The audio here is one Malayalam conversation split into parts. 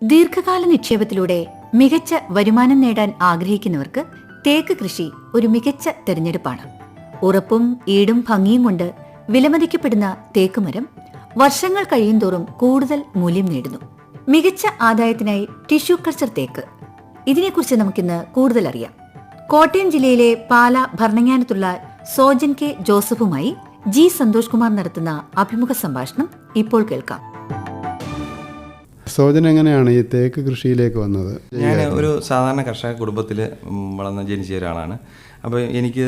ദീർഘകാല നിക്ഷേപത്തിലൂടെ മികച്ച വരുമാനം നേടാൻ ആഗ്രഹിക്കുന്നവർക്ക് തേക്ക് കൃഷി ഒരു മികച്ച തെരഞ്ഞെടുപ്പാണ്. ഉറപ്പും ഈടും ഭംഗിയും കൊണ്ട് വിലമതിക്കപ്പെടുന്ന തേക്കുമരം വർഷങ്ങൾ കഴിയുന്തോറും കൂടുതൽ മൂല്യം നേടുന്നു. മികച്ച ആദായത്തിനായി ടിഷ്യൂ കൾച്ചർ തേക്ക്, ഇതിനെക്കുറിച്ച് നമുക്കിന്ന് കൂടുതൽ അറിയാം. കോട്ടയം ജില്ലയിലെ പാല ഭരണങ്ങാനത്തുള്ള സോജൻ കെ ജോസഫുമായി ജി സന്തോഷ് കുമാർ നടത്തുന്ന അഭിമുഖ സംഭാഷണം ഇപ്പോൾ കേൾക്കാം. സോജൻ എങ്ങനെയാണ് ഈ തേക്ക് കൃഷിയിലേക്ക് വന്നത്? ഞാൻ ഒരു സാധാരണ കർഷക കുടുംബത്തിൽ ജനിച്ച ഒരാളാണ്. അപ്പോൾ എനിക്ക്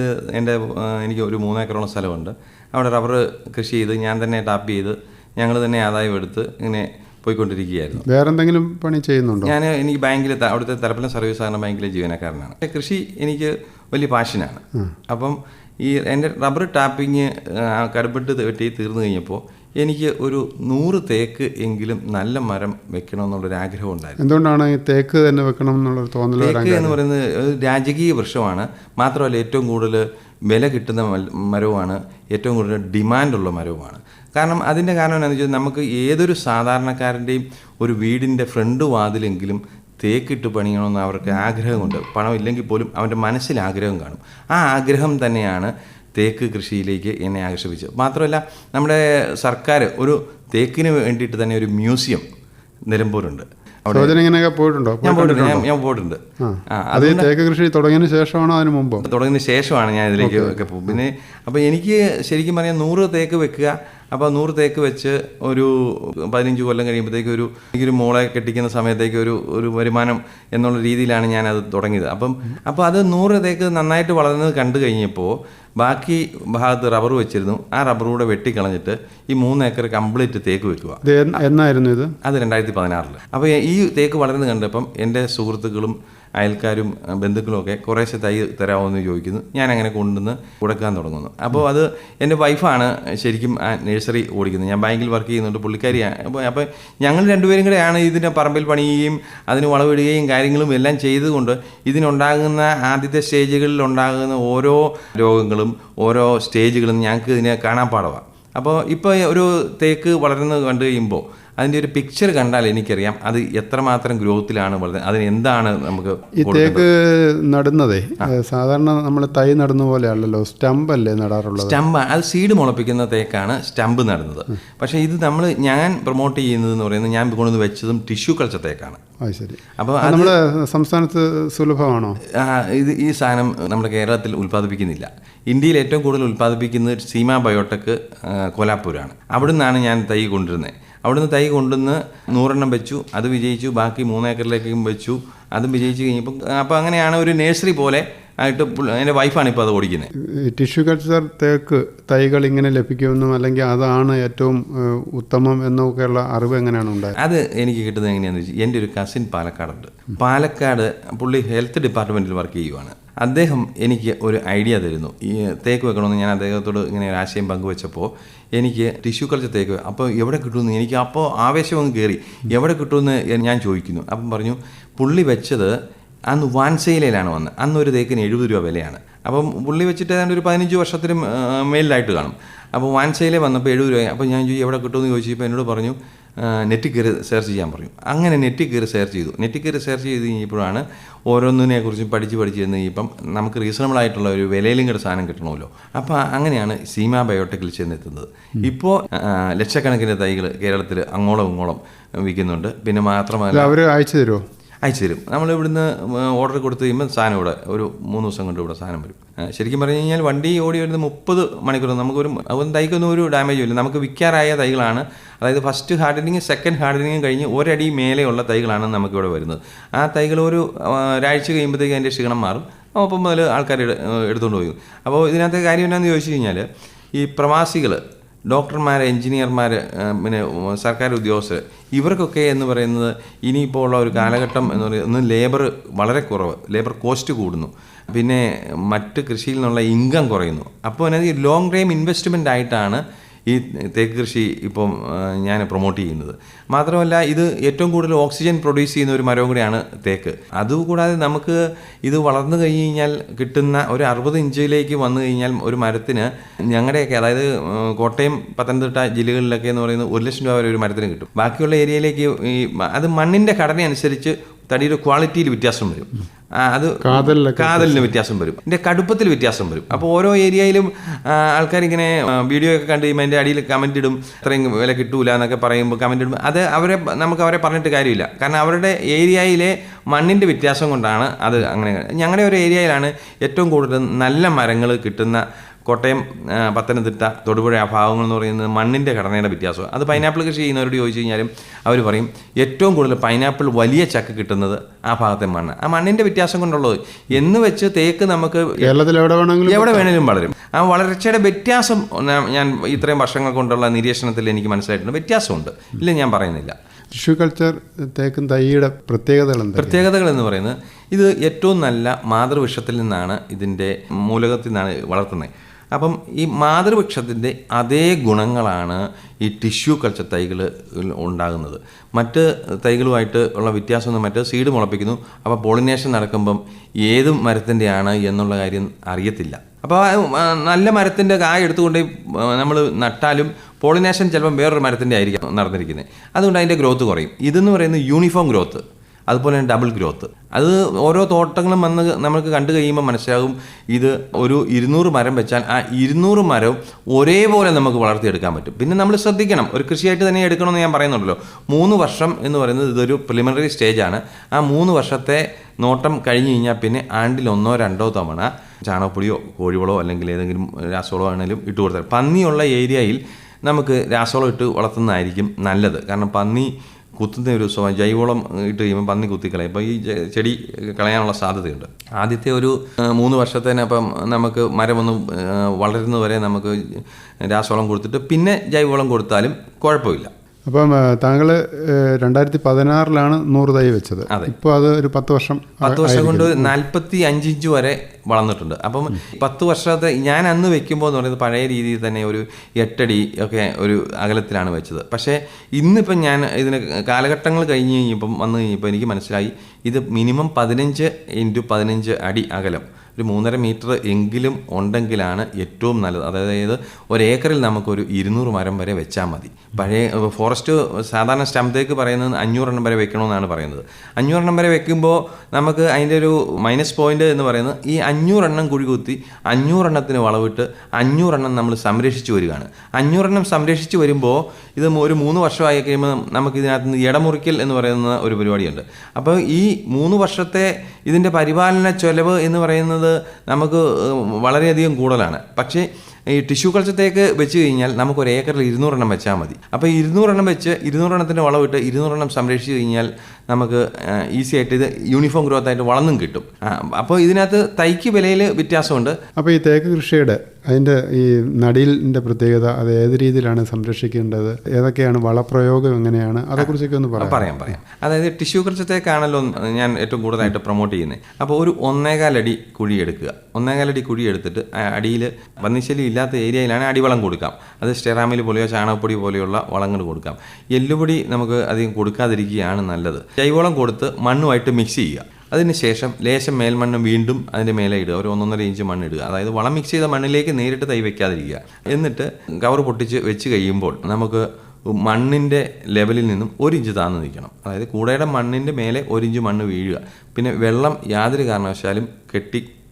ഒരു 3 ഏക്കറോളം സ്ഥലമുണ്ട്. അവിടെ റബ്ബർ കൃഷി ചെയ്ത് ഞാൻ തന്നെ ടാപ്പ് ചെയ്ത് ഞങ്ങൾ തന്നെ ആദായം എടുത്ത് ഇങ്ങനെ പോയിക്കൊണ്ടിരിക്കുകയായിരുന്നു. വേറെ എന്തെങ്കിലും പണി ചെയ്യുന്നുണ്ടോ? എനിക്ക് ബാങ്കിൽ, അവിടുത്തെ തലപ്പലം സർവീസ് സഹകരണ ബാങ്കിലെ ജീവനക്കാരനാണ്. കൃഷി എനിക്ക് വലിയ പാഷനാണ്. അപ്പം എൻ്റെ റബ്ബർ ടാപ്പിങ് കടുപ്പിട്ട് വെട്ടി തീർന്നു കഴിഞ്ഞപ്പോൾ എനിക്ക് ഒരു 100 തേക്ക് എങ്കിലും നല്ല മരം വെക്കണമെന്നുള്ളൊരു ആഗ്രഹം ഉണ്ടായിരുന്നു. എന്തുകൊണ്ടാണ് ഈ തേക്ക് തന്നെ വെക്കണം എന്നുള്ളൊരു തോന്നൽ? തേക്ക് എന്ന് പറയുന്നത് ഒരു രാജകീയ വൃക്ഷമാണ്. മാത്രമല്ല ഏറ്റവും കൂടുതൽ വില കിട്ടുന്ന മരവുമാണ്, ഏറ്റവും കൂടുതൽ ഡിമാൻഡുള്ള മരവുമാണ്. കാരണം എന്താണെന്ന് വെച്ചാൽ നമുക്ക് ഏതൊരു സാധാരണക്കാരൻ്റെയും ഒരു വീടിൻ്റെ ഫ്രണ്ട് വാതിലെങ്കിലും തേക്കിട്ട് പണിയണമെന്ന് അവർക്ക് ആഗ്രഹമുണ്ട്. പണമില്ലെങ്കിൽ പോലും അവൻ്റെ മനസ്സിൽ ആഗ്രഹം കാണും. ആ ആഗ്രഹം തന്നെയാണ് തേക്ക് കൃഷിയിലേക്ക് എന്നെ ആകർഷിപ്പിച്ചത്. മാത്രമല്ല നമ്മുടെ സർക്കാർ ഒരു തേക്കിന് വേണ്ടിയിട്ട് തന്നെ ഒരു മ്യൂസിയം നിലമ്പൂരുണ്ട്. പോയിട്ടുണ്ടോ? ഞാൻ പോയിട്ടുണ്ട്. അത് തേക്ക് കൃഷി തുടങ്ങിയതിന് ശേഷമാണോ അതിന് മുമ്പ്? തുടങ്ങിയതിന് ശേഷമാണ് ഞാൻ ഇതിലേക്ക് ഒക്കെ പോകും. പിന്നെ അപ്പോൾ എനിക്ക് ശരിക്കും പറഞ്ഞാൽ 100 തേക്ക് വെക്കുക. അപ്പോൾ 100 തേക്ക് വെച്ച് ഒരു 15 കൊല്ലം കഴിയുമ്പോഴത്തേക്ക് എനിക്കൊരു മോളെ കെട്ടിക്കുന്ന സമയത്തേക്ക് ഒരു വരുമാനം എന്നുള്ള രീതിയിലാണ് ഞാനത് തുടങ്ങിയത്. അപ്പോൾ അത് 100 തേക്ക് നന്നായിട്ട് വളർന്നത് കണ്ടു കഴിഞ്ഞപ്പോൾ ബാക്കി ഭാഗത്ത് റബ്ബർ വെച്ചിരുന്നു. ആ റബ്ബറൂടെ വെട്ടിക്കളഞ്ഞിട്ട് ഈ 3 ഏക്കർ കംപ്ലീറ്റ് തേക്ക് വെക്കുക. എന്നായിരുന്നു ഇത്? അത് 2016. അപ്പോൾ ഈ തേക്ക് വളർന്ന് കണ്ടപ്പം എൻ്റെ സുഹൃത്തുക്കളും അയൽക്കാരും ബന്ധുക്കളും ഒക്കെ കുറേശ്ശെ തൈ തരാമെന്ന് ചോദിക്കുന്നു. ഞാൻ അങ്ങനെ കൊണ്ടുവന്ന് കൊടുക്കാൻ തുടങ്ങുന്നു. അപ്പോൾ അത് എൻ്റെ വൈഫാണ് ശരിക്കും ആ നഴ്സറി ഓടിക്കുന്നത്. ഞാൻ ബാങ്കിൽ വർക്ക് ചെയ്യുന്നുണ്ട്, പുള്ളിക്കാരിയാണ്. അപ്പോൾ ഞങ്ങൾ രണ്ടുപേരും കൂടെയാണ് ഇതിൻ്റെ പറമ്പിൽ പണിയുകയും അതിന് വളവിടുകയും കാര്യങ്ങളും എല്ലാം ചെയ്തുകൊണ്ട് ഇതിനുണ്ടാകുന്ന ആദ്യത്തെ സ്റ്റേജുകളിൽ ഉണ്ടാകുന്ന ഓരോ രോഗങ്ങളും ഓരോ സ്റ്റേജുകളും ഞങ്ങൾക്ക് ഇതിനെ കാണാൻ പാടവാണ്. അപ്പോൾ ഇപ്പോൾ ഒരു തേക്ക് വളർന്ന് കണ്ടു കഴിയുമ്പോൾ അതിൻ്റെ ഒരു പിക്ചർ കണ്ടാൽ എനിക്കറിയാം അത് എത്രമാത്രം ഗ്രോത്തിലാണ് വളരുന്നത്, അതിന് എന്താണ് നമുക്ക്. ഈ തേക്ക് നടുന്നതേ സാധാരണ നമ്മൾ തൈ നടുന്ന പോലെയല്ലല്ലോ, സ്റ്റമ്പ് അല്ലേ നടാറുള്ളത്? സ്റ്റമ്പ്, അത് സീഡ് മുളപ്പിക്കുന്ന തേക്കാണ് സ്റ്റമ്പ് നടുന്നത്. പക്ഷേ ഇത് ഞാൻ പ്രൊമോട്ട് ചെയ്യുന്നതെന്ന് പറയുന്നത് ഞാൻ കൊണ്ടുവന്ന് വെച്ചതും ടിഷ്യൂ കൾച്ചർ തേക്കാണ്. ശരി. അപ്പോൾ നമ്മുടെ സംസ്ഥാനത്ത് സുലഭമാണോ ഈ സാധനം? നമ്മുടെ കേരളത്തിൽ ഉൽപ്പാദിപ്പിക്കുന്നില്ല. ഇന്ത്യയിൽ ഏറ്റവും കൂടുതൽ ഉൽപ്പാദിപ്പിക്കുന്നത് സീമ ബയോടെക് കോലാപ്പൂരാണ്. അവിടെ നിന്നാണ് ഞാൻ തൈ കൊണ്ടുവരുന്നത്. അവിടുന്ന് തൈ കൊണ്ടുവന്ന് 100 എണ്ണം വെച്ചു, അത് വിജയിച്ചു. ബാക്കി 3 ഏക്കറിലേക്കും വെച്ചു, അതും വിജയിച്ചു കഴിഞ്ഞപ്പോൾ അപ്പോൾ അങ്ങനെയാണ് ഒരു നഴ്സറി പോലെ ആയിട്ട് എൻ്റെ വൈഫാണ് ഇപ്പോൾ അത് ഓടിക്കുന്നത്. ടിഷ്യൂ കൾച്ചർ തേക്ക് തൈകൾ ഇങ്ങനെ ലഭിക്കുമെന്നും അല്ലെങ്കിൽ അതാണ് ഏറ്റവും ഉത്തമം എന്നൊക്കെയുള്ള അറിവ് എങ്ങനെയാണ് ഉണ്ടായത്? അത് എനിക്ക് കിട്ടുന്നത് എങ്ങനെയാണെന്ന് വെച്ചാൽ എൻ്റെ ഒരു കസിൻ പാലക്കാടുണ്ട്. പാലക്കാട് പുള്ളി ഹെൽത്ത് ഡിപ്പാർട്ട്മെൻറ്റിൽ വർക്ക് ചെയ്യുവാണ്. അദ്ദേഹം എനിക്ക് ഒരു ഐഡിയ തരുന്നു. ഈ തേക്ക് വെക്കണമെന്ന് ഞാൻ അദ്ദേഹത്തോട് ഇങ്ങനെ ഒരു ആശയം പങ്കുവെച്ചപ്പോൾ എനിക്ക് ടിഷ്യൂ കൾച്ചർ തേക്ക് അപ്പോൾ എവിടെ കിട്ടുമെന്ന് എനിക്ക് അപ്പോൾ ആവേശം അങ്ങ് കയറി. എവിടെ കിട്ടുമെന്ന് ഞാൻ ചോദിക്കുന്നു. അപ്പം പറഞ്ഞു പുള്ളി വെച്ചത് അന്ന് വാൻസയിലാണ് വന്നത്. അന്നൊരു തേക്കിന് 70 രൂപ വിലയാണ്. അപ്പം പുള്ളി വെച്ചിട്ട് ഏതാണ്ട് ഒരു 15 വർഷത്തിന് മേലിലായിട്ട് കാണും. അപ്പോൾ വാൻസയിലെ വന്നപ്പോൾ 70 രൂപ. അപ്പോൾ ഞാൻ എവിടെ കിട്ടുമെന്ന് ചോദിച്ചപ്പോൾ എന്നോട് പറഞ്ഞു നെറ്റിൽ കയറി സെർച്ച് ചെയ്യാൻ പറഞ്ഞു. അങ്ങനെ നെറ്റിൽ കയറി സെർച്ച് ചെയ്തു. നെറ്റിൽ കയറി സെർച്ച് ചെയ്ത് കഴിഞ്ഞപ്പോഴാണ് ഓരോന്നിനെക്കുറിച്ച് പഠിച്ച് ചെന്ന് കഴിഞ്ഞപ്പം നമുക്ക് റീസണബിൾ ആയിട്ടുള്ള ഒരു വിലയിലും കൂടെ സാധനം കിട്ടണമല്ലോ. അപ്പോൾ അങ്ങനെയാണ് സീമ ബയോടെക്കിൽ ചെന്നെത്തുന്നത്. ഇപ്പോൾ ലക്ഷക്കണക്കിന് തൈകൾ കേരളത്തിൽ അങ്ങോളം ഇങ്ങോളം വിൽക്കുന്നുണ്ട്. പിന്നെ മാത്രമല്ല അവർ അയച്ചു തരുമോ? അയച്ചു തരും. നമ്മൾ ഇവിടുന്ന് ഓർഡർ കൊടുത്തു കഴിയുമ്പോൾ സാധനം ഇവിടെ ഒരു 3 ദിവസം കൊണ്ട് ഇവിടെ സാധനം വരും. ശരിക്കും പറഞ്ഞു കഴിഞ്ഞാൽ വണ്ടി ഓടി വരുന്നത് 30 മണിക്കൂർ. നമുക്കൊരു തൈക്കൊന്നും ഒരു ഡാമേജും ഇല്ല. നമുക്ക് വിൽക്കാറായ തൈകളാണ്. അതായത് ഫസ്റ്റ് ഹാർഡനിങ്, സെക്കൻഡ് ഹാർഡനിങ് കഴിഞ്ഞ് 1 അടി മേലെയുള്ള തൈകളാണ് നമുക്കിവിടെ വരുന്നത്. ആ തൈകൾ ഒരാഴ്ച കഴിയുമ്പോഴത്തേക്ക് അതിൻ്റെ ക്ഷീണം മാറും. അപ്പം മുതൽ ആൾക്കാർ എടുത്തുകൊണ്ട് പോയി. അപ്പോൾ ഇതിനകത്തെ കാര്യം എന്നാന്ന് ചോദിച്ചു കഴിഞ്ഞാൽ ഈ പ്രവാസികൾ, ഡോക്ടർമാർ, എൻജിനീയർമാർ, പിന്നെ സർക്കാർ ഉദ്യോഗസ്ഥർ, ഇവർക്കൊക്കെ എന്ന് പറയുന്നത് ഇനിയിപ്പോൾ ഉള്ള ഒരു കാലഘട്ടം എന്ന് പറയുന്നത് ലേബർ വളരെ കുറവ്, ലേബർ കോസ്റ്റ് കൂടുന്നു. പിന്നെ മറ്റ് കൃഷിയിൽ നിന്നുള്ള ഇൻകം കുറയുന്നു. അപ്പോൾ അതിനകത്ത് ലോങ് ടൈം ഇൻവെസ്റ്റ്മെൻ്റ് ആയിട്ടാണ് ഈ തേക്ക് കൃഷി ഇപ്പം ഞാൻ പ്രൊമോട്ട് ചെയ്യുന്നത്. മാത്രമല്ല ഇത് ഏറ്റവും കൂടുതൽ ഓക്സിജൻ പ്രൊഡ്യൂസ് ചെയ്യുന്ന ഒരു മരവും കൂടിയാണ് തേക്ക്. അതുകൂടാതെ നമുക്ക് ഇത് വളർന്നു കഴിഞ്ഞ് കഴിഞ്ഞാൽ കിട്ടുന്ന ഒരു 60 ഇഞ്ചിലേക്ക് വന്നു കഴിഞ്ഞാൽ ഒരു മരത്തിന് ഞങ്ങളുടെയൊക്കെ, അതായത് കോട്ടയം പത്തനംതിട്ട ജില്ലകളിലൊക്കെ എന്ന് പറയുന്നത് 1 ലക്ഷം രൂപ വരെ ഒരു മരത്തിന് കിട്ടും. ബാക്കിയുള്ള ഏരിയയിലേക്ക് അത് മണ്ണിൻ്റെ ഘടന അനുസരിച്ച് തടിയുടെ ക്വാളിറ്റിയിൽ വ്യത്യാസം വരും, അത് കാതലിന് വ്യത്യാസം വരും, ഇതിൻ്റെ കടുപ്പത്തിൽ വ്യത്യാസം വരും. അപ്പോൾ ഓരോ ഏരിയയിലും ആൾക്കാരിങ്ങനെ വീഡിയോ ഒക്കെ കണ്ടു കഴിയുമ്പോൾ അതിൻ്റെ അടിയിൽ കമൻ്റ് ഇടും, ഇത്രയും വില കിട്ടൂല എന്നൊക്കെ പറയുമ്പോൾ കമൻ്റ് ഇടും. അത് നമുക്ക് അവരെ പറഞ്ഞിട്ട് കാര്യമില്ല, കാരണം അവരുടെ ഏരിയയിലെ മണ്ണിൻ്റെ വ്യത്യാസം കൊണ്ടാണ് അത് അങ്ങനെ. ഞങ്ങളുടെ ഒരു ഏരിയയിലാണ് ഏറ്റവും കൂടുതൽ നല്ല മരങ്ങൾ കിട്ടുന്ന കോട്ടയം, പത്തനംതിട്ട, തൊടുപുഴ ആ ഭാഗങ്ങൾ എന്ന് പറയുന്നത് മണ്ണിൻ്റെ ഘടനയുടെ വ്യത്യാസം. അത് പൈനാപ്പിൾ കൃഷി ചെയ്യുന്നവരോട് ചോദിച്ചു കഴിഞ്ഞാലും അവർ പറയും ഏറ്റവും കൂടുതൽ പൈനാപ്പിൾ വലിയ ചക്ക കിട്ടുന്നത് ആ ഭാഗത്തെ മണ്ണ്, ആ മണ്ണിൻ്റെ വ്യത്യാസം കൊണ്ടുള്ളത്. എന്ന് വെച്ച് തേക്ക് നമുക്ക് എവിടെ വേണമെങ്കിലും വളരും. ആ വളർച്ചയുടെ വ്യത്യാസം ഞാൻ ഇത്രയും വർഷങ്ങൾ കൊണ്ടുള്ള നിരീക്ഷണത്തിൽ എനിക്ക് മനസ്സിലായിട്ടുണ്ട്. വ്യത്യാസമുണ്ട്, ഇല്ല ഞാൻ പറയുന്നില്ല. ടിഷ്യൂ കൾച്ചർ തേക്കും തൈയുടെ പ്രത്യേകതകൾ എന്ന് പറയുന്നത് ഇത് ഏറ്റവും നല്ല മാതൃവൃക്ഷത്തിൽ നിന്നാണ്, ഇതിൻ്റെ മൂലകത്തിൽ നിന്നാണ് വളർത്തുന്നത്. അപ്പം ഈ മാതൃവൃക്ഷത്തിൻ്റെ അതേ ഗുണങ്ങളാണ് ഈ ടിഷ്യൂ കൾച്ചർ തൈകൾ ഉണ്ടാകുന്നത്. മറ്റ് തൈകളുമായിട്ട് ഉള്ള വ്യത്യാസമൊന്നും, മറ്റ് സീഡ് മുളപ്പിക്കുന്നു, അപ്പോൾ പോളിനേഷൻ നടക്കുമ്പം ഏത് മരത്തിൻ്റെയാണ് എന്നുള്ള കാര്യം അറിയത്തില്ല. അപ്പോൾ നല്ല മരത്തിൻ്റെ കായ എടുത്തുകൊണ്ട് നമ്മൾ നട്ടാലും പോളിനേഷൻ ചിലപ്പം വേറൊരു മരത്തിൻ്റെ ആയിരിക്കും നടന്നിരിക്കുന്നത്. അതുകൊണ്ട് അതിൻ്റെ ഗ്രോത്ത് കുറയും. ഇതെന്ന് പറയുന്നത് യൂണിഫോം ഗ്രോത്ത്, അതുപോലെ തന്നെ ഡബിൾ ഗ്രോത്ത്. അത് ഓരോ തോട്ടങ്ങളും വന്ന് നമുക്ക് കണ്ടു കഴിയുമ്പോൾ മനസ്സിലാകും. ഇത് ഒരു 200 മരം വെച്ചാൽ ആ 200 മരവും ഒരേപോലെ നമുക്ക് വളർത്തിയെടുക്കാൻ പറ്റും. പിന്നെ നമ്മൾ ശ്രദ്ധിക്കണം, ഒരു കൃഷിയായിട്ട് തന്നെ എടുക്കണമെന്ന് ഞാൻ പറയുന്നുണ്ടല്ലോ. 3 വർഷം എന്ന് പറയുന്നത് ഇതൊരു പ്രിലിമിനറി സ്റ്റേജാണ്. ആ 3 വർഷത്തെ നോട്ടം കഴിഞ്ഞ് കഴിഞ്ഞാൽ പിന്നെ ആണ്ടിൽ 1-2 തവണ ചാണകപ്പൊടിയോ കോഴിവളോ അല്ലെങ്കിൽ ഏതെങ്കിലും രാസവളമോ ആണെങ്കിലും ഇട്ട് കൊടുത്താൽ, പന്നിയുള്ള ഏരിയയിൽ നമുക്ക് രാസവളം ഇട്ട് വളർത്തുന്നതായിരിക്കും നല്ലത്. കാരണം പന്നി കുത്തുന്ന ഒരു ജൈവവളം ഇട്ട് കഴിയുമ്പോൾ പന്നി കുത്തിക്കളയും. അപ്പോൾ ഈ ചെടി കളയാനുള്ള സാധ്യതയുണ്ട്. ആദ്യത്തെ ഒരു 3 വർഷത്തേന് അപ്പം നമുക്ക് മരമൊന്ന് വളരുന്നതുവരെ നമുക്ക് രാസവളം കൊടുത്തിട്ട് പിന്നെ ജൈവവളം കൊടുത്താലും കുഴപ്പമില്ല. അപ്പം താങ്കൾ 2016 100 തൈ വെച്ചത്. ഇപ്പോൾ അത് ഒരു 10 വർഷം കൊണ്ട് 45 ഇഞ്ച് വരെ വളർന്നിട്ടുണ്ട്. അപ്പം 10 വർഷത്തെ ഞാൻ അന്ന് വെക്കുമ്പോൾ എന്ന് പറയുന്നത് പഴയ രീതിയിൽ തന്നെ ഒരു 8 അടി ഒക്കെ ഒരു അകലത്തിലാണ് വെച്ചത്. പക്ഷേ ഇന്നിപ്പം ഞാൻ ഇതിന് കാലഘട്ടങ്ങൾ കഴിഞ്ഞ് കഴിഞ്ഞപ്പം വന്നു കഴിഞ്ഞപ്പോൾ എനിക്ക് മനസ്സിലായി ഇത് മിനിമം 15x15 അടി അകലം, ഒരു 3.5 മീറ്റർ എങ്കിലും ഉണ്ടെങ്കിലാണ് ഏറ്റവും നല്ലത്. അതായത് 1 ഏക്കറിൽ നമുക്കൊരു 200 മരം വരെ വെച്ചാൽ മതി. പഴയ ഫോറസ്റ്റ് സാധാരണ സ്റ്റംപ് പറയുന്നത് 500 എണ്ണം വരെ വെക്കണമെന്നാണ് പറയുന്നത്. 500 എണ്ണം വരെ വെക്കുമ്പോൾ നമുക്ക് അതിൻ്റെ ഒരു മൈനസ് പോയിന്റ് എന്ന് പറയുന്നത് ഈ 500 എണ്ണം കുഴി കുത്തി 500 എണ്ണത്തിന് വളവിട്ട് 500 എണ്ണം നമ്മൾ സംരക്ഷിച്ച് വരികയാണ്. 500 എണ്ണം സംരക്ഷിച്ച് വരുമ്പോൾ ഇത് ഒരു 3 വർഷമായി കഴിയുമ്പോൾ നമുക്ക് ഇതിനകത്ത് നിന്ന് ഇടമുറിക്കൽ എന്ന് പറയുന്ന ഒരു പരിപാടിയുണ്ട്. അപ്പോൾ ഈ 3 വർഷത്തെ ഇതിൻ്റെ പരിപാലന ചെലവ് എന്ന് പറയുന്നത് നമുക്ക് വളരെയധികം കൂടുതലാണ്. പക്ഷേ ഈ ടിഷ്യൂ കൾച്ചറത്തേക്ക് വെച്ച് കഴിഞ്ഞാൽ നമുക്ക് 1 ഏക്കറിൽ 200 എണ്ണം വെച്ചാൽ മതി. അപ്പോൾ 200 എണ്ണം വെച്ച് 200 എണ്ണത്തിൻ്റെ വളമിട്ട് 200 എണ്ണം സംരക്ഷിച്ച് കഴിഞ്ഞാൽ നമുക്ക് ഈസി ആയിട്ട് ഇത് യൂണിഫോം ഗ്രോത്ത് ആയിട്ട് വളർന്നും കിട്ടും. അപ്പോൾ ഇതിനകത്ത് തൈക്ക് വിലയിൽ വ്യത്യാസമുണ്ട്. അപ്പോൾ ഈ തേക്ക് കൃഷിയുടെ അതിൻ്റെ ഈ നടീലിൻ്റെ പ്രത്യേകത, അത് ഏത് രീതിയിലാണ് സംരക്ഷിക്കേണ്ടത്, ഏതൊക്കെയാണ് വളപ്രയോഗം, എങ്ങനെയാണ്, അതേക്കുറിച്ചൊക്കെ ഒന്ന് പറയാം. അതായത് ടിഷ്യൂ കൾച്ചറത്തേക്കാണല്ലോ ഞാൻ ഏറ്റവും കൂടുതലായിട്ട് പ്രൊമോട്ട് ചെയ്യുന്നത്. അപ്പോൾ ഒരു 1.25 അടി കുഴി എടുക്കുക. 1.25 അടി കുഴി എടുത്തിട്ട് അടിയിൽ പന്നിശല്യം ഇല്ലാത്ത ഏരിയയിലാണ് അടിവളം കൊടുക്കാം. അത് സ്റ്റെറാമിൽ പോലെയോ ചാണകപ്പൊടി പോലെയുള്ള വളങ്ങൾ കൊടുക്കാം. എല്ലുപൊടി നമുക്ക് അധികം കൊടുക്കാതിരിക്കുകയാണ് നല്ലത്. ജൈവവളം കൊടുത്ത് മണ്ണുമായിട്ട് മിക്സ് ചെയ്യുക. അതിനുശേഷം ലേശം മേൽമണ്ണ് വീണ്ടും അതിൻ്റെ മേലെ ഇടുക, ഒരു 1.5 ഇഞ്ച് മണ്ണ് ഇടുക. അതായത് വളം മിക്സ് ചെയ്ത മണ്ണിലേക്ക് നേരിട്ട് തൈ വയ്ക്കാതിരിക്കുക. എന്നിട്ട് കവർ പൊട്ടിച്ച് വെച്ച് കഴിയുമ്പോൾ നമുക്ക് മണ്ണിൻ്റെ ലെവലിൽ നിന്നും 1 ഇഞ്ച് താഴ്ന്നു നിൽക്കണം. അതായത് കൂടയുടെ മണ്ണിൻ്റെ മേലെ 1 ഇഞ്ച് മണ്ണ് വീഴുക. പിന്നെ വെള്ളം യാതൊരു കാരണവശാലും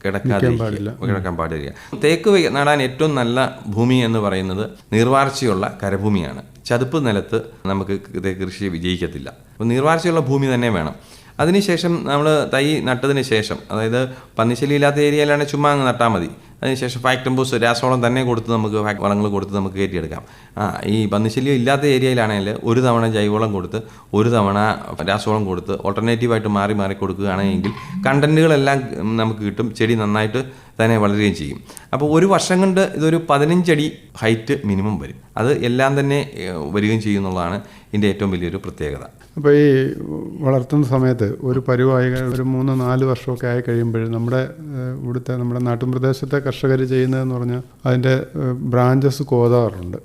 കിടക്കാൻ പാടില്ല. തേക്ക് നടാൻ ഏറ്റവും നല്ല ഭൂമി എന്ന് പറയുന്നത് നീർവാർച്ചയുള്ള കരഭൂമിയാണ്. ചതുപ്പ് നിലത്ത് നമുക്ക് തേക്ക് കൃഷി വിജയിക്കത്തില്ല. അപ്പോൾ നീർവാർച്ചയുള്ള ഭൂമി തന്നെ വേണം. അതിനുശേഷം നമ്മൾ തൈ നട്ടതിന് ശേഷം, അതായത് പന്നിശല്യം ഇല്ലാത്ത ഏരിയയിലാണെങ്കിൽ ചുമ്മാ അങ്ങ് നട്ടാൽ മതി. അതിനുശേഷം ഫാക്ടംബൂസ് രാസവളം തന്നെ കൊടുത്ത് നമുക്ക് വളങ്ങൾ കൊടുത്ത് നമുക്ക് കയറ്റിയെടുക്കാം. ഈ പന്നിശല്യം ഇല്ലാത്ത ഏരിയയിലാണെങ്കിൽ 1 തവണ ജൈവവളം കൊടുത്ത് 1 തവണ രാസവളം കൊടുത്ത് ഓൾട്ടർനേറ്റീവായിട്ട് മാറി കൊടുക്കുകയാണെങ്കിൽ കണ്ടന്റുകളെല്ലാം നമുക്ക് കിട്ടും. ചെടി നന്നായിട്ട് തന്നെ വളരുകയും ചെയ്യും. അപ്പോൾ 1 വർഷം കൊണ്ട് ഇതൊരു 15 അടി ഹൈറ്റ് മിനിമം വരും. അത് എല്ലാം തന്നെ വരികയും ചെയ്യുന്നുള്ളതാണ് ഇതിൻ്റെ ഏറ്റവും വലിയൊരു പ്രത്യേകത. അപ്പോൾ ഈ വളർത്തുന്ന സമയത്ത് ഒരു പരുവായി ഒരു 3-4 വർഷമൊക്കെ ആയി കഴിയുമ്പോൾ നമ്മുടെ നാട്ടുപ്രദേശത്തെ കർഷകർ ചെയ്യുന്നതെന്ന് പറഞ്ഞാൽ അതിൻ്റെ ബ്രാഞ്ചസ് കോതാറുണ്ട്.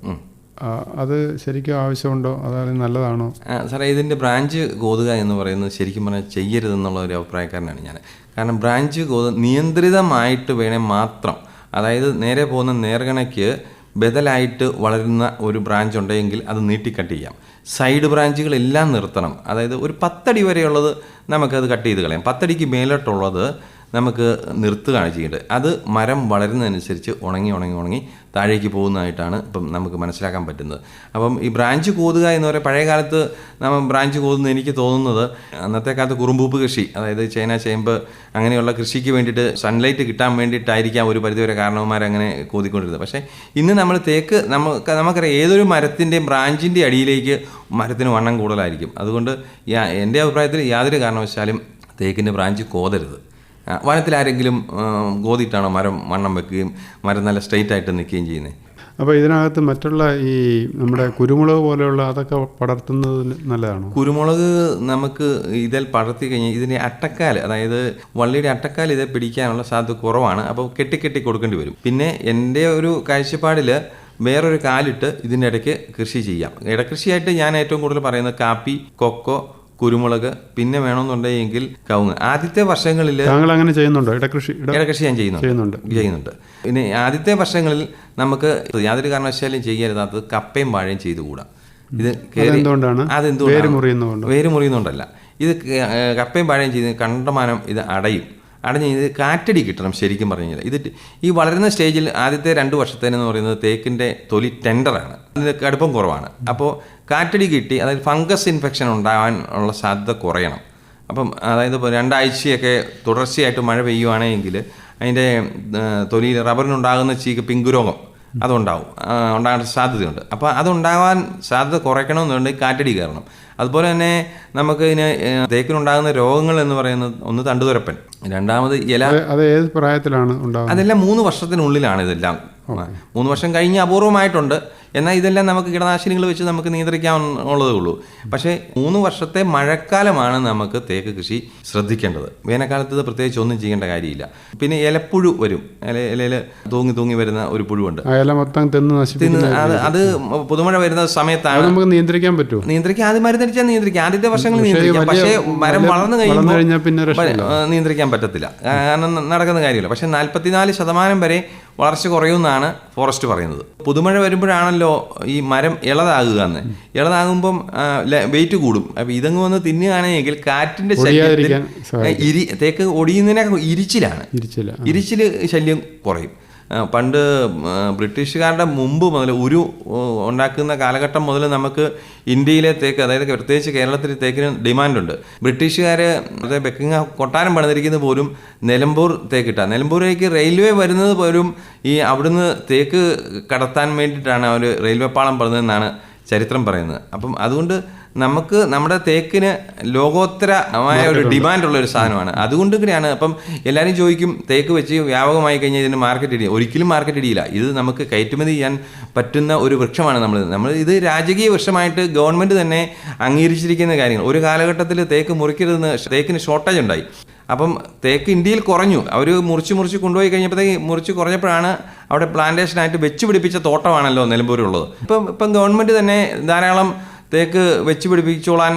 അത് ശരിക്കും ആവശ്യമുണ്ടോ, അതായത് നല്ലതാണോ? സാറേ, ഇതിൻ്റെ ബ്രാഞ്ച് കോതുക എന്ന് പറയുന്നത് ശരിക്കും പറഞ്ഞാൽ ചെയ്യരുതെന്നുള്ള ഒരു അഭിപ്രായക്കാരനാണ് ഞാൻ. കാരണം ബ്രാഞ്ച് നിയന്ത്രിതമായിട്ട് വേണേ മാത്രം, അതായത് നേരെ പോകുന്ന നേർഗണയ്ക്ക് ബദലായിട്ട് വളരുന്ന ഒരു ബ്രാഞ്ച് ഉണ്ടെങ്കിൽ അത് നീട്ടിക്കട്ട് ചെയ്യാം. സൈഡ് ബ്രാഞ്ചുകളെല്ലാം നിർത്തണം. അതായത് ഒരു 10 അടി വരെയുള്ളത് നമുക്കത് കട്ട് ചെയ്ത് കളയാം. 10 അടിക്ക് മേലോട്ടുള്ളത് നമുക്ക് നിർത്തുകയാണ് ചെയ്യേണ്ടത്. അത് മരം വളരുന്നതനുസരിച്ച് ഉണങ്ങി താഴേക്ക് പോകുന്നതായിട്ടാണ് ഇപ്പം നമുക്ക് മനസ്സിലാക്കാൻ പറ്റുന്നത്. അപ്പം ഈ ബ്രാഞ്ച് കോതുക എന്ന് പറയുക, പഴയ കാലത്ത് നമ്മൾ ബ്രാഞ്ച് കോതുന്നത് എനിക്ക് തോന്നുന്നത് അന്നത്തെ കാലത്ത് കുറുമ്പൂപ്പ് കൃഷി, അതായത് ചേന, ചേമ്പ് അങ്ങനെയുള്ള കൃഷിക്ക് വേണ്ടിയിട്ട് സൺലൈറ്റ് കിട്ടാൻ വേണ്ടിയിട്ടായിരിക്കാം ഒരു പരിധിവരെ കാരണവന്മാരങ്ങനെ കോതിക്കൊണ്ടിരുന്നത്. പക്ഷേ ഇന്ന് നമ്മൾ തേക്ക് നമുക്കറിയാം ഏതൊരു മരത്തിൻ്റെയും ബ്രാഞ്ചിൻ്റെ അടിയിലേക്ക് മരത്തിന് വണ്ണം കൂടുതലായിരിക്കും. അതുകൊണ്ട് എൻ്റെ അഭിപ്രായത്തിൽ യാതൊരു കാരണവശാലും തേക്കിൻ്റെ ബ്രാഞ്ച് കോതരുത്. വനത്തിൽ ആരെങ്കിലും കോതിയിട്ടാണോ മരം വണ്ണം വെക്കുകയും മരം നല്ല സ്ട്രെയിറ്റ് ആയിട്ട് നിൽക്കുകയും ചെയ്യുന്നത്? അപ്പോൾ ഇതിനകത്ത് മറ്റുള്ള ഈ നമ്മുടെ കുരുമുളക് പോലെയുള്ള അതൊക്കെ പടർത്തുന്നത് നല്ലതാണോ? കുരുമുളക് നമുക്ക് ഇതിൽ പടർത്തി കഴിഞ്ഞാൽ ഇതിൻ്റെ അട്ടക്കാൽ, അതായത് വള്ളിയുടെ അട്ടക്കാൽ ഇതേ പിടിക്കാനുള്ള സാധ്യത കുറവാണ്. അപ്പോൾ കെട്ടി കൊടുക്കേണ്ടി വരും. പിന്നെ എൻ്റെ ഒരു കാഴ്ചപ്പാടിൽ വേറൊരു കാലിട്ട് ഇതിൻ്റെ ഇടയ്ക്ക് കൃഷി ചെയ്യാം. ഇടകൃഷിയായിട്ട് ഞാൻ ഏറ്റവും കൂടുതൽ പറയുന്നത് കാപ്പി, കൊക്കോ, കുരുമുളക്, പിന്നെ വേണമെന്നുണ്ടെങ്കിൽ കവുങ്ങ്. ആദ്യത്തെ വർഷങ്ങളിൽ താങ്കൾ അങ്ങനെ ചെയ്യുന്നുണ്ടോ? ഇടകൃഷി ഞാൻ ചെയ്യുന്നുണ്ട്. പിന്നെ ആദ്യത്തെ വർഷങ്ങളിൽ നമുക്ക് യാതൊരു കാരണവശാലും ചെയ്യരുതാത്തത് കപ്പയും വാഴയും ചെയ്തുകൂടാ. ഇത് വേര് മുറിയുന്നുണ്ടല്ല. ഇത് കപ്പയും വാഴയും ചെയ്ത് കണ്ടമാനം ഇത് അടഞ്ഞ് ഇത് കാറ്റടി കിട്ടണം. ശരിക്കും പറഞ്ഞു കഴിഞ്ഞാൽ ഇത് ഈ വളരുന്ന സ്റ്റേജിൽ ആദ്യത്തെ 2 വർഷത്തേനെന്ന് പറയുന്നത് തേക്കിൻ്റെ തൊലി ടെൻഡറാണ്, അതിന് കടുപ്പം കുറവാണ്. അപ്പോൾ കാറ്റടി കിട്ടി, അതായത് ഫംഗസ് ഇൻഫെക്ഷൻ ഉണ്ടാകാൻ ഉള്ള സാധ്യത കുറയണം. അപ്പം അതായത് ഇപ്പോൾ 2 ആഴ്ചയൊക്കെ തുടർച്ചയായിട്ട് മഴ പെയ്യുവാണെങ്കിൽ അതിൻ്റെ തൊലിയിൽ റബ്ബറിനുണ്ടാകുന്ന പിങ്കുരോഗം ഉണ്ടാകാൻ സാധ്യതയുണ്ട്. അപ്പോൾ അതുണ്ടാകാൻ സാധ്യത കുറയ്ക്കണമെന്നുണ്ടെങ്കിൽ കാറ്റടി കയറണം. അതുപോലെ തന്നെ നമുക്ക് ഇതിന് തേക്കിനുണ്ടാകുന്ന രോഗങ്ങൾ എന്ന് പറയുന്നത് ഒന്ന് തണ്ടുതുരപ്പൻ, രണ്ടാമത് ഇല. അത് ഏത് പ്രായത്തിലാണ് ഉണ്ടാകുന്നത്? അതെല്ലാം 3 വർഷത്തിനുള്ളിലാണ് ഇതെല്ലാം. 3 വർഷം കഴിഞ്ഞ് അപൂർവമായിട്ടുണ്ട്. എന്നാൽ ഇതെല്ലാം നമുക്ക് കീടനാശിനികൾ വെച്ച് നമുക്ക് നിയന്ത്രിക്കാനുള്ളതേ ഉള്ളൂ. പക്ഷേ 3 വർഷത്തെ മഴക്കാലമാണ് നമുക്ക് തേക്ക് കൃഷി ശ്രദ്ധിക്കേണ്ടത്. വേനൽക്കാലത്ത് ഇത് പ്രത്യേകിച്ച് ഒന്നും ചെയ്യേണ്ട കാര്യമില്ല. പിന്നെ ഇലപ്പുഴു വരും, ഇലയിൽ തൂങ്ങി വരുന്ന ഒരു പുഴുവുണ്ട്. അത് പുതുമഴ വരുന്ന സമയത്താണ്. നമുക്ക് നിയന്ത്രിക്കാൻ പറ്റുമോ? അത് മരുന്നടിച്ചാൽ നിയന്ത്രിക്കാം. ആദ്യത്തെ വർഷങ്ങളിൽ നിയന്ത്രിക്കാം. പക്ഷേ മരം വളർന്നു കഴിയുമ്പോൾ നിയന്ത്രിക്കാൻ പറ്റത്തില്ല. കാരണം നടക്കുന്ന കാര്യമില്ല. പക്ഷേ 44% വരെ വളർച്ച കുറയുമെന്നാണ് ഫോറസ്റ്റ് പറയുന്നത്. പുതുമഴ വരുമ്പോഴാണല്ലോ ഈ മരം ഇളതാകുക എന്ന്. ഇളതാകുമ്പം വെയിറ്റ് കൂടും. അപ്പം ഇതങ്ങ് വന്ന് തിന്നുകയാണെങ്കിൽ കാറ്റിന്റെ ശല്യത്തിൽ തേക്ക് ഒടിയുന്നതിനൊക്കെ ഇരിച്ചിൽ ശല്യം കുറയും. പണ്ട് ബ്രിട്ടീഷുകാരുടെ മുമ്പ് മുതൽ ഉണ്ടാക്കുന്ന കാലഘട്ടം മുതൽ നമുക്ക് ഇന്ത്യയിലെ തേക്ക്, അതായത് പ്രത്യേകിച്ച് കേരളത്തിൽ തേക്കിന് ഡിമാൻഡുണ്ട്. ബ്രിട്ടീഷുകാർ ബക്കിംഗ്ഹാം കൊട്ടാരം പണിതിരിക്കുന്നത് പോലും നിലമ്പൂർ തേക്കിട്ടാണ്. നിലമ്പൂരേക്ക് റെയിൽവേ വരുന്നത് പോലും ഈ അവിടുന്ന് തേക്ക് കടത്താൻ വേണ്ടിയിട്ടാണ് അവർ റെയിൽവേ പാളം പണിതെന്നാണ് ചരിത്രം പറയുന്നത്. അപ്പം അതുകൊണ്ട് നമുക്ക് നമ്മുടെ തേക്കിന് ലോകോത്തരമായ ഒരു ഡിമാൻഡുള്ള ഒരു സാധനമാണ്. അതുകൊണ്ട് കൂടിയാണ്. അപ്പം എല്ലാവരും ചോദിക്കും തേക്ക് വെച്ച് വ്യാപകമായി കഴിഞ്ഞാൽ ഇതിന് മാർക്കറ്റ് ഇടിയും. ഒരിക്കലും മാർക്കറ്റ് ഇടിയില്ല. ഇത് നമുക്ക് കയറ്റുമതി ചെയ്യാൻ പറ്റുന്ന ഒരു വൃക്ഷമാണ്. നമ്മൾ ഇത് രാജകീയ വൃക്ഷമായിട്ട് ഗവൺമെൻറ് തന്നെ അംഗീകരിച്ചിരിക്കുന്ന കാര്യങ്ങൾ. ഒരു കാലഘട്ടത്തിൽ തേക്ക് മുറിക്കരുതെന്ന് തേക്കിന് ഷോർട്ടേജ് ഉണ്ടായി. അപ്പം തേക്ക് ഇന്ത്യയിൽ കുറഞ്ഞു. അവർ മുറിച്ച് കൊണ്ടുപോയി കഴിഞ്ഞപ്പോഴത്തേക്ക് മുറിച്ച് കുറഞ്ഞപ്പോഴാണ് അവിടെ പ്ലാന്റേഷനായിട്ട് വെച്ച് പിടിപ്പിച്ച തോട്ടമാണല്ലോ നിലമ്പൂരുള്ളത്. ഇപ്പം ഗവൺമെൻറ് തന്നെ ധാരാളം തേക്ക് വെച്ച് പിടിപ്പിച്ചോളാൻ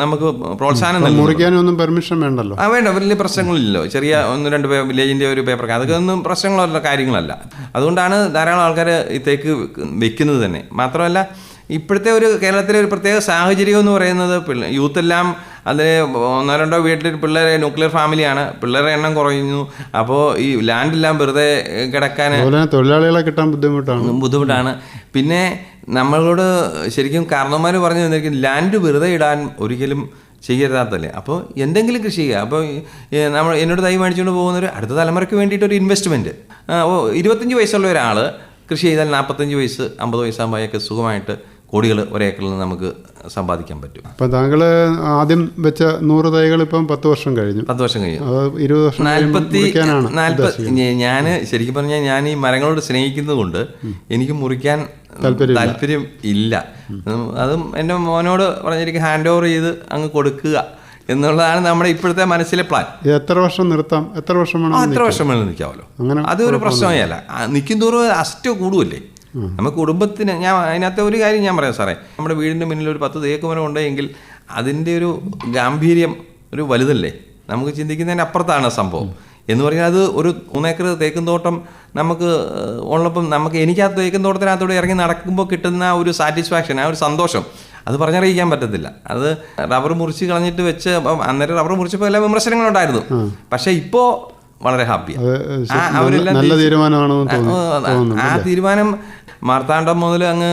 നമുക്ക് പ്രോത്സാഹനം നൽകും. മുറിക്കാനൊന്നും പെർമിഷൻ വേണ്ടല്ലോ. വേണ്ട, വലിയ പ്രശ്നങ്ങളില്ലല്ലോ. ചെറിയ 1-2 വില്ലേജിൻ്റെ ഒരു പേപ്പർ, അതൊക്കെ ഒന്നും പ്രശ്നങ്ങളുള്ള കാര്യങ്ങളല്ല. അതുകൊണ്ടാണ് ധാരാളം ആൾക്കാർ ഈ തേക്ക് വെക്കുന്നത് തന്നെ. മാത്രമല്ല ഇപ്പോഴത്തെ ഒരു കേരളത്തിലെ ഒരു പ്രത്യേക സാഹചര്യം എന്ന് പറയുന്നത് യൂത്തെല്ലാം അതിന് 1-2 വീട്ടിൽ പിള്ളേരെ ന്യൂക്ലിയർ ഫാമിലിയാണ്, പിള്ളേരുടെ എണ്ണം കുറയുന്നു. അപ്പോൾ ഈ ലാൻഡെല്ലാം വെറുതെ കിടക്കാൻ തൊഴിലാളികളെ കിട്ടാൻ ബുദ്ധിമുട്ടാണ്. പിന്നെ നമ്മളോട് ശരിക്കും കാരണവന്മാർ പറഞ്ഞു തന്നിരിക്കും ലാൻഡ് വെറുതെ ഇടാൻ ഒരിക്കലും ചെയ്യരുതാത്തല്ലേ. അപ്പോൾ എന്തെങ്കിലും കൃഷി ചെയ്യുക. അപ്പോൾ എന്നോട് തൈ മേടിച്ചുകൊണ്ട് പോകുന്നൊരു അടുത്ത തലമുറയ്ക്ക് വേണ്ടിയിട്ടൊരു ഇൻവെസ്റ്റ്മെൻറ്റ്. 25 വയസ്സുള്ള ഒരാൾ കൃഷി ചെയ്താൽ 45 വയസ്സ് 50 വയസ്സാകുമ്പോഴൊക്കെ സുഖമായിട്ട് കോടികൾ ഒരേക്കറിൽ നിന്ന് നമുക്ക് സമ്പാദിക്കാൻ പറ്റും. അപ്പം താങ്കൾ ആദ്യം വെച്ച 100 തൈകൾ ഇപ്പം 10 വർഷം കഴിഞ്ഞു. 10 വർഷം കഴിഞ്ഞു. 20 വർഷം 40. ഞാൻ ശരിക്കും പറഞ്ഞാൽ ഞാൻ ഈ മരങ്ങളോട് സ്നേഹിക്കുന്നത് കൊണ്ട് എനിക്ക് മുറിക്കാൻ താല്പര്യം ഇല്ല. അതും എൻ്റെ മോനോട് പറഞ്ഞിരിക്കും ഹാൻഡ് ഓവർ ചെയ്ത് അങ്ങ് കൊടുക്കുക എന്നുള്ളതാണ് നമ്മുടെ ഇപ്പോഴത്തെ മനസ്സിലെ പ്ലാൻ. എത്ര വർഷം നിർത്താം? എത്ര വർഷം വേണം? എത്ര വർഷം വേണം നിൽക്കാമല്ലോ. അതൊരു പ്രശ്നമേ അല്ല. നിൽക്കും തോറും അസ്റ്റ് കൂടുമല്ലേ. നമുക്ക് കുടുംബത്തിന് ഞാൻ അതിനകത്തെ ഒരു കാര്യം ഞാൻ പറയാം സാറേ, നമ്മുടെ വീടിൻ്റെ മുന്നിൽ ഒരു 10 തേക്ക് മരം ഉണ്ടെങ്കിൽ അതിൻ്റെ ഒരു ഗാംഭീര്യം ഒരു വലുതല്ലേ, നമുക്ക് ചിന്തിക്കുന്നതിന് അപ്പുറത്താണ് സംഭവം എന്ന് പറഞ്ഞാൽ. അത് ഒരു 3 ഏക്കർ തേക്കും തോട്ടം നമുക്ക് ഉള്ളപ്പം എനിക്ക് ആ തേക്കും തോട്ടത്തിനകത്തോടെ ഇറങ്ങി നടക്കുമ്പോൾ കിട്ടുന്ന ഒരു സാറ്റിസ്ഫാക്ഷൻ, ആ ഒരു സന്തോഷം അത് പറഞ്ഞറിയിക്കാൻ പറ്റത്തില്ല. അത് റബ്ബർ മുറിച്ച് കളഞ്ഞിട്ട് വെച്ച് അന്നേരം റബ്ബർ മുറിച്ചപ്പോൾ എല്ലാ വിമർശനങ്ങളുണ്ടായിരുന്നു. പക്ഷേ ഇപ്പോൾ വളരെ ഹാപ്പിയാണ്. ആ തീരുമാനം മാർത്താണ്ഡം മുതൽ അങ്ങ്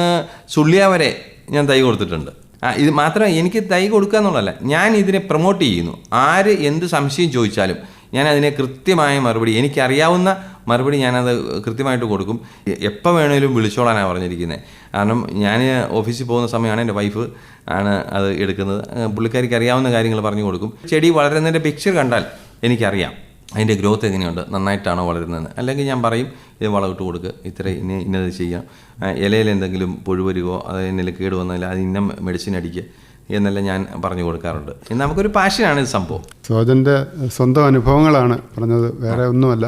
സുള്ളിയ വരെ ഞാൻ തൈ കൊടുത്തിട്ടുണ്ട്. ഇത് മാത്രം എനിക്ക് തൈ കൊടുക്കുക എന്നുള്ളതല്ല, ഞാൻ ഇതിനെ പ്രൊമോട്ട് ചെയ്യുന്നു. ആര് എന്ത് സംശയം ചോദിച്ചാലും ഞാൻ അതിനെ കൃത്യമായ മറുപടി, എനിക്കറിയാവുന്ന മറുപടി ഞാനത് കൃത്യമായിട്ട് കൊടുക്കും. എപ്പോൾ വേണേലും വിളിച്ചോളാനാണ് പറഞ്ഞിരിക്കുന്നത്. കാരണം ഞാൻ ഓഫീസിൽ പോകുന്ന സമയമാണ് എൻ്റെ വൈഫ് ആണ് അത് എടുക്കുന്നത്. പുള്ളിക്കാരിക്ക് അറിയാവുന്ന കാര്യങ്ങൾ പറഞ്ഞു കൊടുക്കും. ചെടി വളരുന്നതിൻ്റെ പിക്ചർ കണ്ടാൽ എനിക്കറിയാം അതിൻ്റെ ഗ്രോത്ത് എങ്ങനെയുണ്ട്, നന്നായിട്ടാണോ വളരുന്നത്. അല്ലെങ്കിൽ ഞാൻ പറയും ഇത് വളമിട്ട് കൊടുക്കുക, ഇന്നത് ചെയ്യാം, ഇലയിൽ എന്തെങ്കിലും പുഴുവരുകയോ അതിൽ കേട് വന്നാൽ അത് ഇന്ന മെഡിസിൻ അടിക്കുക എന്നെല്ലാം ഞാൻ പറഞ്ഞു കൊടുക്കാറുണ്ട്. നമുക്കൊരു പാഷനാണ് ഇത് സംഭവം. സോജൻ്റെ സ്വന്തം അനുഭവങ്ങളാണ് പറഞ്ഞത്, വേറെ ഒന്നുമല്ല.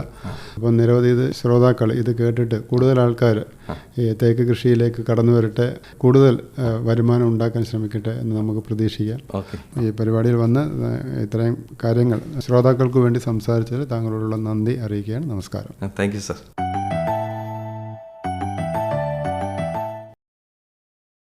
അപ്പം നിരവധി ശ്രോതാക്കൾ ഇത് കേട്ടിട്ട് കൂടുതൽ ആൾക്കാർ ഈ തേക്ക് കൃഷിയിലേക്ക് കടന്നു വരട്ടെ, കൂടുതൽ വരുമാനം ഉണ്ടാക്കാൻ ശ്രമിക്കട്ടെ എന്ന് നമുക്ക് പ്രതീക്ഷിക്കാം. ഈ പരിപാടിയിൽ വന്ന് ഇത്രയും കാര്യങ്ങൾ ശ്രോതാക്കൾക്ക് വേണ്ടി സംസാരിച്ചതിൽ താങ്കളോടുള്ള നന്ദി അറിയിക്കുകയാണ്. നമസ്കാരം. Thank you sir.